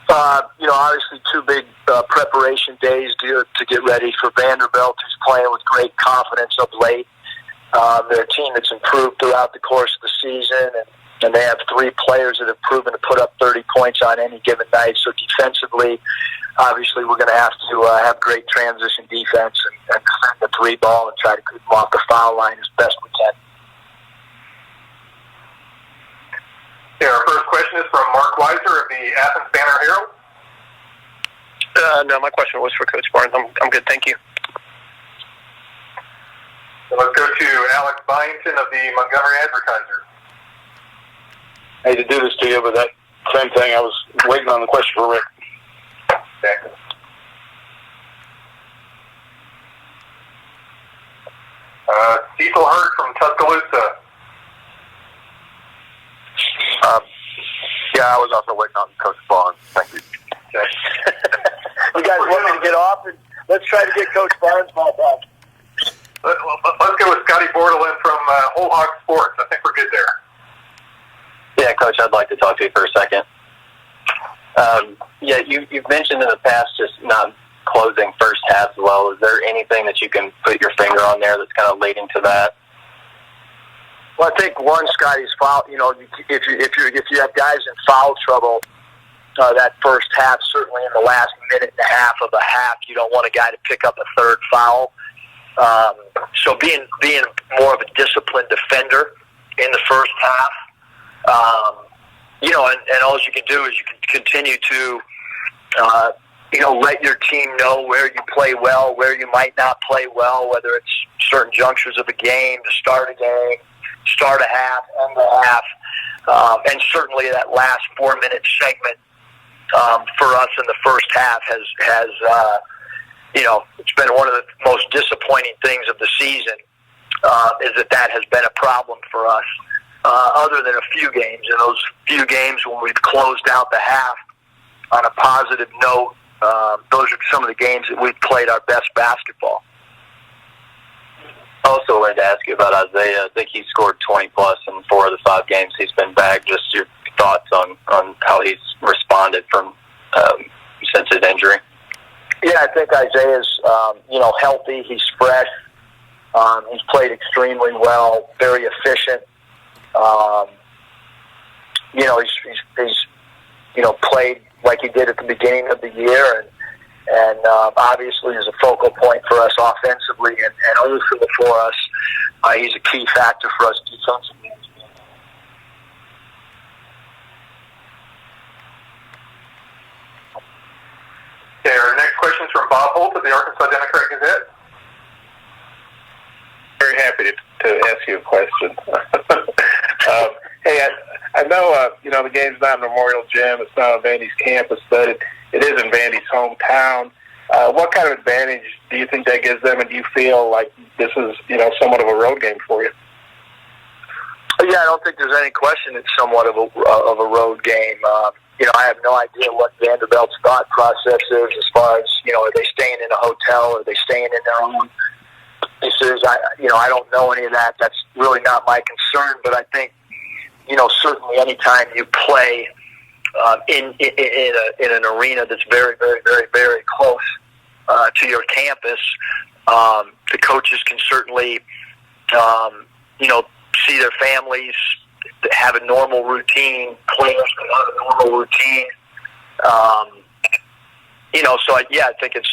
Obviously 2 big preparation days to get ready for Vanderbilt, who's playing with great confidence of late. They're a team that's improved throughout the course of the season, and they have 3 players that have proven to put up 30 points on any given night. So defensively, obviously, we're going to have have great transition defense and defend the 3 ball and try to keep them off the foul line as best we can. Yeah, our first question is from Mark Weiser of the Athens Banner Herald. No, my question was for Coach Barnes. I'm good, thank you. So let's go to Alex Byington of the Montgomery Advertiser. I hate to do this to you, but that same thing. I was waiting on the question for Rick. Okay. Cecil Hurt from Tuscaloosa. Yeah, I was also waiting on Coach Barnes. Thank you. Okay. You guys want me to get off? And let's try to get Coach Barnes back on. Let's go with Scotty Bordelin from Whole Hog Sports. I think we're good there. Yeah, Coach, I'd like to talk to you for a second. You've mentioned in the past just not closing first half well. Is there anything that you can put your finger on there that's kind of leading to that? Well, I think one, Scotty's foul. If you have guys in foul trouble, that first half, certainly in the last minute and a half of a half, you don't want a guy to pick up a 3rd foul. So being more of a disciplined defender in the first half, and all you can do is you can continue to, let your team know where you play well, where you might not play well, whether it's certain junctures of a game, to start a game, start a half, end a half, and certainly that last 4-minute segment for us in the first half has it's been one of the most disappointing things of the season, is that has been a problem for us. Other than a few games, and those few games when we've closed out the half on a positive note, those are some of the games that we've played our best basketball. I also wanted to ask you about Isaiah. I think he scored 20-plus in 4 of the 5 games he's been back. Just your thoughts on how he's responded from since his injury. Yeah, I think Isaiah's healthy. He's fresh. He's played extremely well, very efficient. He's played like he did at the beginning of the year, and obviously is a focal point for us offensively and also for us. He's a key factor for us defensively. Okay, our next question is from Bob Holt of the Arkansas Democrat Gazette. Very happy to ask you a question. Hey, I know the game's not Memorial Gym, it's not on Vandy's campus, but it is in Vandy's hometown. What kind of advantage do you think that gives them, and do you feel like this is somewhat of a road game for you? Yeah, I don't think there's any question it's somewhat of a road game. I have no idea what Vanderbilt's thought process is as far as, are they staying in a hotel? Are they staying in their own places? I don't know any of that. That's really not my concern. But I think, certainly anytime you play in an arena that's very, very, very, very close to your campus, the coaches can certainly, see their families, have a normal routine, players can have a normal routine. I think it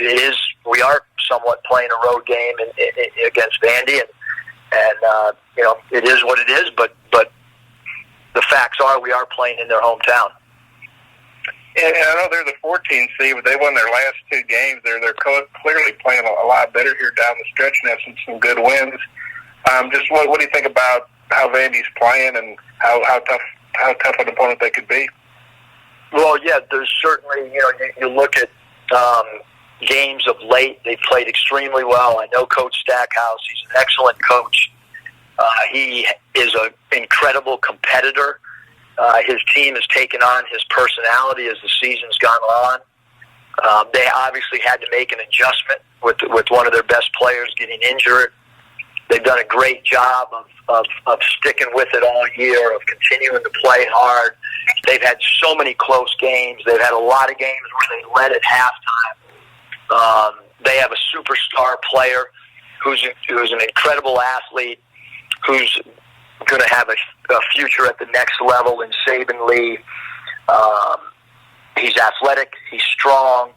is. We are somewhat playing a road game against Vandy, and it is what it is. But the facts are, we are playing in their hometown. And I know they're the 14th seed, but they won their last 2 games. They're clearly playing a lot better here down the stretch and have some good wins. Just what do you think about how Vandy's playing and how tough an opponent they could be? Well, yeah, there's certainly, you look at games of late, they've played extremely well. I know Coach Stackhouse, he's an excellent coach. He is an incredible competitor. His team has taken on his personality as the season's gone on. They obviously had to make an adjustment with one of their best players getting injured. They've done a great job of sticking with it all year, of continuing to play hard, They've had so many close games. They've had a lot of games where they led at halftime. They have a superstar player who's an incredible athlete, who's going to have a future at the next level in Saban Lee. He's athletic. He's strong.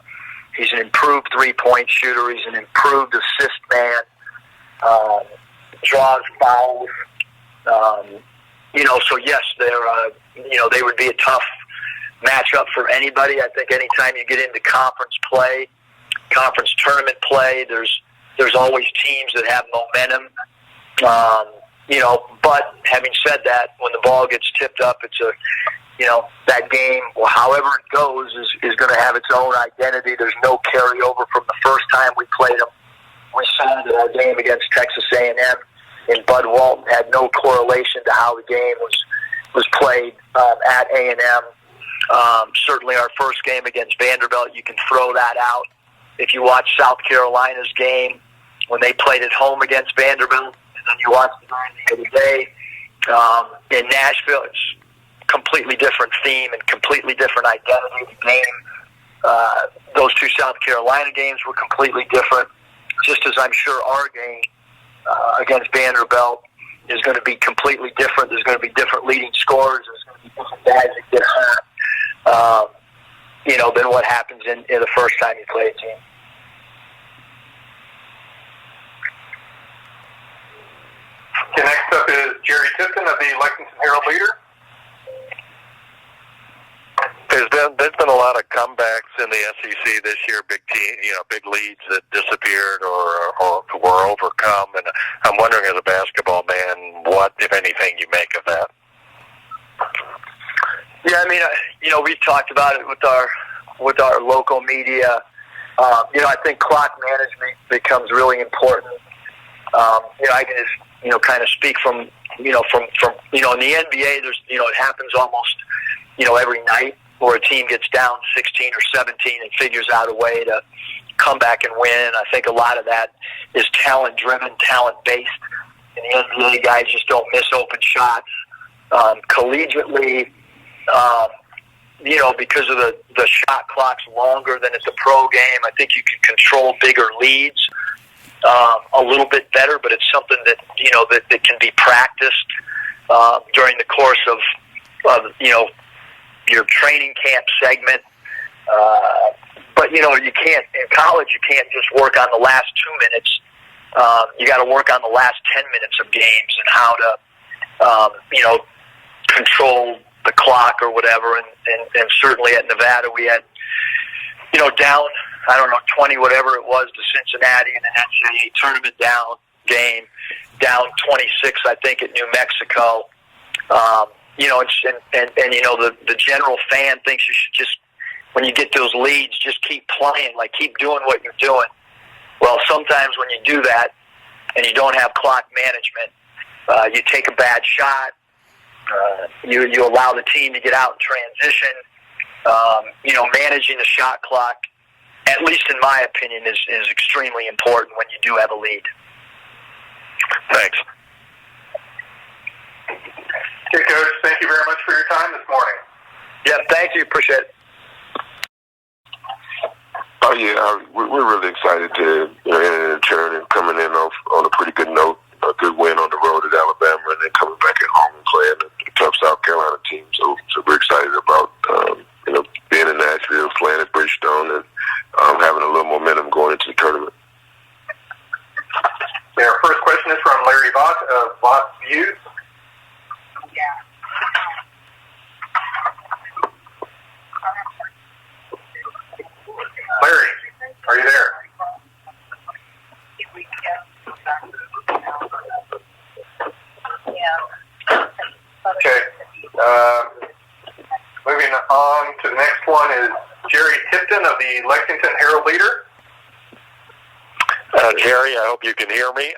He's an improved three-point shooter. He's an improved assist man. Draws fouls. So yes, they would be a tough matchup for anybody. I think anytime you get into conference play, conference tournament play, there's always teams that have momentum. But having said that, when the ball gets tipped up, it's that game, well, however it goes, is going to have its own identity. There's no carryover from the first time we played them. We saw that our game against Texas A&M in Bud Walton had no correlation to how the game was played at A&M. Certainly our first game against Vanderbilt, you can throw that out. If you watch South Carolina's game, when they played at home against Vanderbilt, and then you watch the game the other day in Nashville, it's completely different theme and completely different identity of the game. Those two South Carolina games were completely different, just as I'm sure our game against Vanderbilt is going to be completely different. There's going to be different leading scorers. There's going to be different guys that get hot, than what happens in the first time you play a team. Okay, next up is Jerry Tipton of the Lexington Herald-Leader. There's been a lot of comebacks in the SEC this year, big leads that disappeared or were overcome, and I'm wondering, as a basketball man, what, if anything, you make of that? Yeah, we've talked about it with our local media. I think clock management becomes really important. I can just kind of speak from in the NBA. There's it happens almost every night, where a team gets down 16 or 17 and figures out a way to come back and win. I think a lot of that is talent-driven, talent-based. And the NBA guys just don't miss open shots. Collegiately, because of the shot clock's longer than it's a pro game, I think you can control bigger leads a little bit better, but it's something that, that can be practiced during the course of your training camp segment. But, you can't, in college, you can't just work on the last 2 minutes. You got to work on the last 10 minutes of games and how to, control the clock or whatever. And certainly at Nevada, we had, down, 20 whatever it was to Cincinnati in an NCAA tournament game, down 26, I think, at New Mexico. The general fan thinks you should just, when you get those leads, just keep playing, keep doing what you're doing. Well, sometimes when you do that and you don't have clock management, you take a bad shot, you allow the team to get out in transition. Managing the shot clock, at least in my opinion, is extremely important when you do have a lead. Thanks. Okay, Coach, thank you very much for your time this morning. Yeah, thank you. Appreciate it. Oh yeah, we're really excited to enter the tournament, coming in on a pretty good note, a good win on the road at Alabama, and then coming back at home and playing a tough South Carolina team. So we're excited about being in Nashville, playing at Bridgestone, and having a little momentum going into the tournament. Okay, our first question is from Larry Vaught of Vaught Views. Larry, are you there? Okay. Moving on to the next one is Jerry Tipton of the Lexington Herald-Leader. Jerry, I hope you can hear me.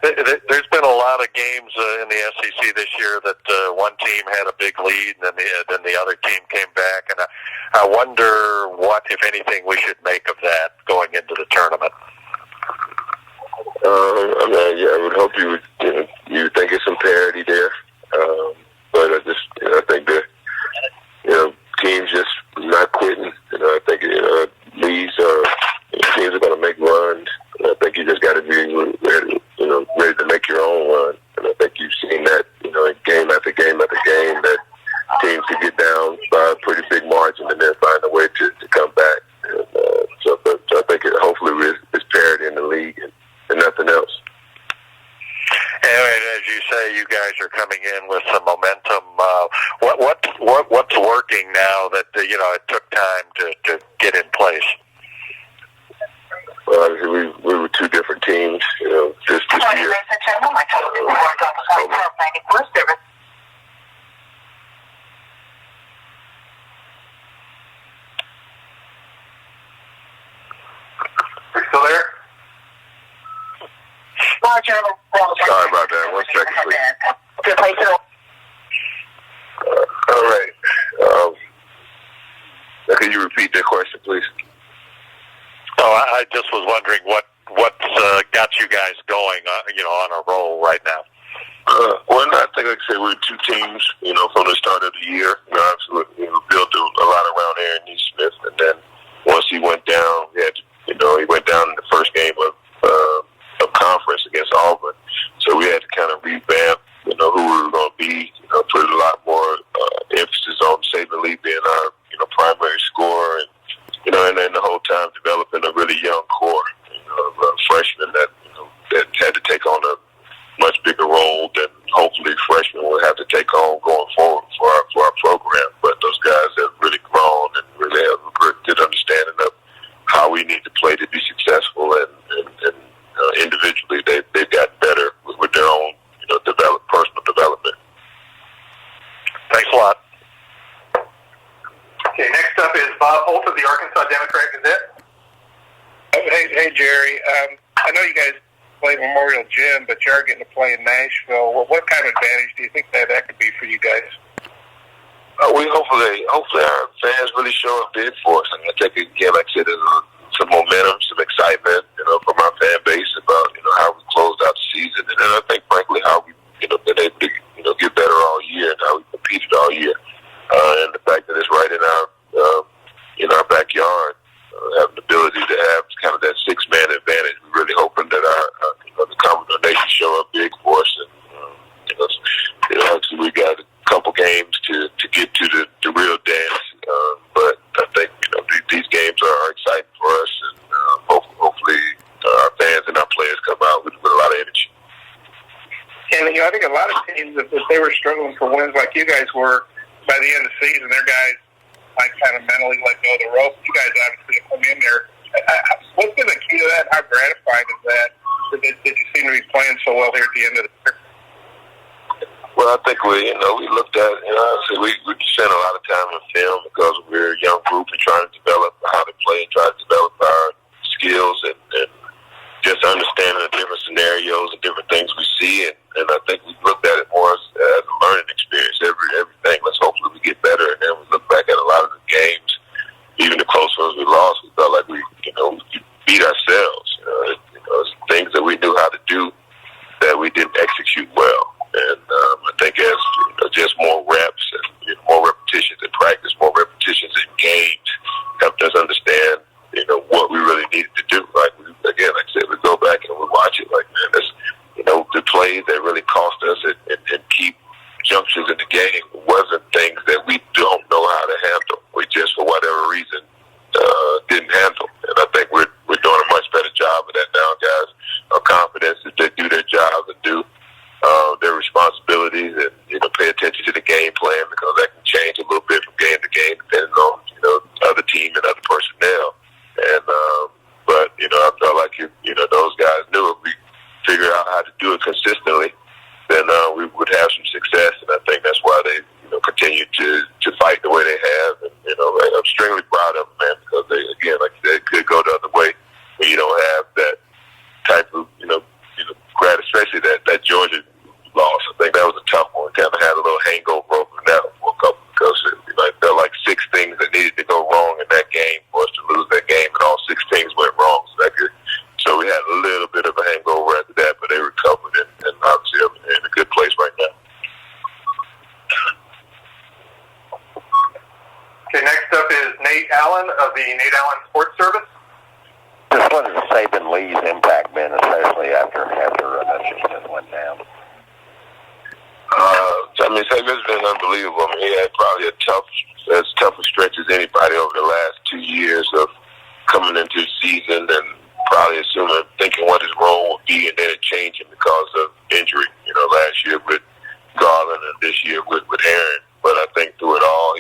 There's been a lot of games in the SEC this year that one team had a big lead and then the other team came back. And I wonder what, if anything, we should make of that going into the tournament. I would hope you think it's some parity there. But I think what's working now that it took time to get in place? Well, we were two different teams, this year. Are you still there? Sorry about that. 1 second, please. All right. Can you repeat that question, please? Oh, I just was wondering what's got you guys going, on a roll right now. Well, I think, like I said, we were two teams, from the start of the year. Absolutely, built a lot around Aaron Neesmith, and then once he went down, he went down in the first game of conference against Auburn. So we had to kind of revamp, who we were going to be, put a lot more emphasis on Saban Lee being our, primary scorer, and then the whole time developing a really young core, of freshmen that had to take on a much bigger role than hopefully freshmen will have to take on going forward for our program. But those guys have really grown and really have a good understanding of how we need to play to be successful, and individually they've gotten better with their own personal development. Thanks a lot. Okay, next up is Bob Holt of the Arkansas Democrat Gazette. Hey, Jerry. I know you guys play Memorial Gym, but you are getting to play in Nashville. Well, what kind of advantage do you think that could be for you guys? We hopefully our fans really show up big for us. I think, again, like I said, there's some momentum, some excitement, from our fan base about, how we closed out the season. And then I think, frankly, how we, been able to, get better all year and how we competed all year. And the fact that it's right in our backyard, having the ability to have kind of that six-man advantage. We're really hoping that the Commodore Nation show up big for us. And, actually we got a couple games to get to the real dance. But I think, these games are exciting for us, and hopefully our fans and our players come out with a lot of energy. And, I think a lot of teams, if they were struggling for wins like you guys were, by the end of the season, their guys might kind of mentally let go of the rope. You guys obviously come in there. What's been the key to that? How gratifying is that you seem to be playing so well here at the end of the year? Well, I think we looked at, we spent a lot of time in film because we're a young group and trying to develop how to play and try to develop our skills and just understanding the different scenarios and different things we see. And I think we looked at it more as a learning experience, everything. Let's hopefully we get better. And then we look back at a lot of the games, even the close ones we lost, we felt like we beat ourselves. It's things that we knew how to do that we didn't execute well. And I think as just more reps and more repetitions in practice, more repetitions in games, helped us understand what we really needed to do. Like I said, we go back and we watch it. Like, man, that's the plays that really cost us and keep junctures in the game wasn't things that we don't know how to handle. We just, for whatever reason, didn't handle. And I think we're doing a much better job of that now, guys. Our confidence is they do their jobs and do their responsibilities and pay attention to the game plan, because that can change a little bit from game to game depending on other team and other personnel. And but I felt like those guys knew if we figured out how to do it consistently, then we would have some success. And I think that's why they continue to fight the way they have. And I'm extremely proud of them, man, because they, again, like I said, could go the other way when you don't have that type of grad, especially that Georgia loss. I think that was a tough one. Kind of had a little hangover over that one because it felt like six things that needed to go wrong in that game for us to lose that game, and all six things went wrong. So we had a little bit of a hangover after that, but they recovered and obviously are in a good place right now. Okay, next up is Nate Allen of the Nate Allen Sports Service. Just what has Saban Lee's impact been, especially after that season went down? Saban's been unbelievable. He had probably as tough a stretch as anybody over the last 2 years of coming into the season and probably thinking what his role would be, and then it changing because of injury. Last year with Garland and this year with Aaron. But I think through it all,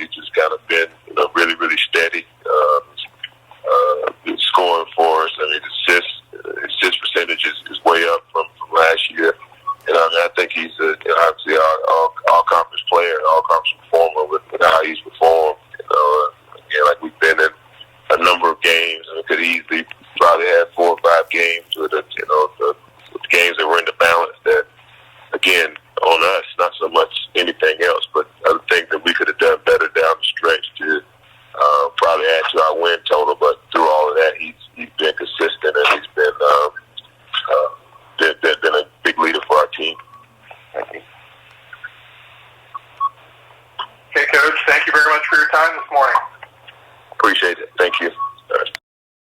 Thank you very much for your time this morning. Appreciate it. Thank you.